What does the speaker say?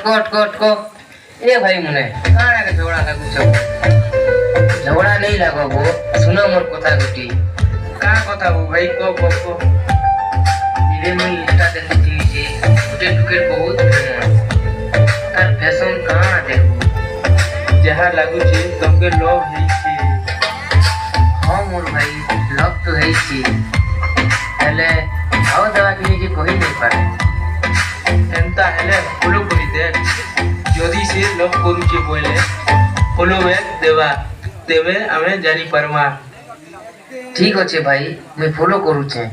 अटको अटको अटको ए भाई मुने काना के झगड़ा लागू छ झगड़ा नहीं लागो गो सुनो मोर कथा गुटी का कथा हो भाई को इले मुई इंस्टा देखि जे गुटे टुके बहुत फेमस तार फैशन कहां देखो जहाँ लागू छे तुमके लव है छे हां मोर भाई लव तो है छी हेले आओ दवा के लिए कोई नहीं पारे एंता हेले फॉलो करी दे जदी से लव करू छे बोले फॉलो बैक देवा तेबे हमें जानी परमा ठीक अच्छे भाई मैं फॉलो करू छे